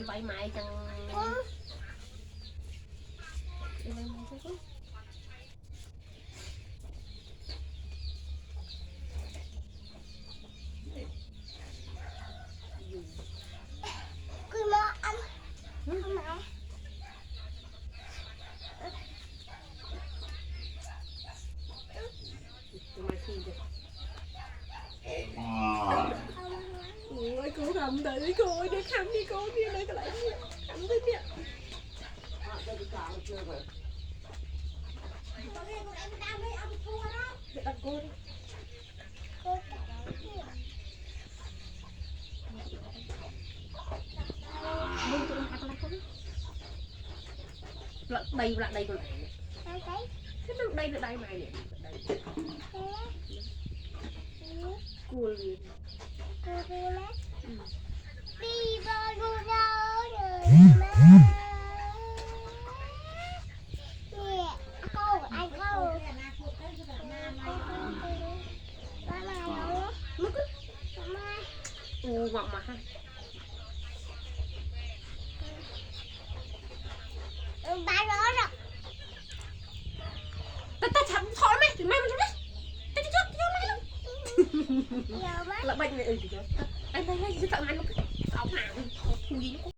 vay mày chẳng Cứ mơ ăn mẹ ôi cô thầm đấy cô ơi, đi khám đi cô kia đây cái lại khám thế nè. Đặt cô đi. cô Lật đây con này. Thế nó đây là đây mày nè. Cua liền. đi bơi đu đâu rồi má nè câu anh câu ba mày đâu má Ngọt mà ha. ba nó rồi Ta chậm thôi mày, thì mày mà đi. Ta cho mày luôn. giờ má Là bệnh này thì cho. Anh thấy tao ăn nó cái áo hàng. Không gì nó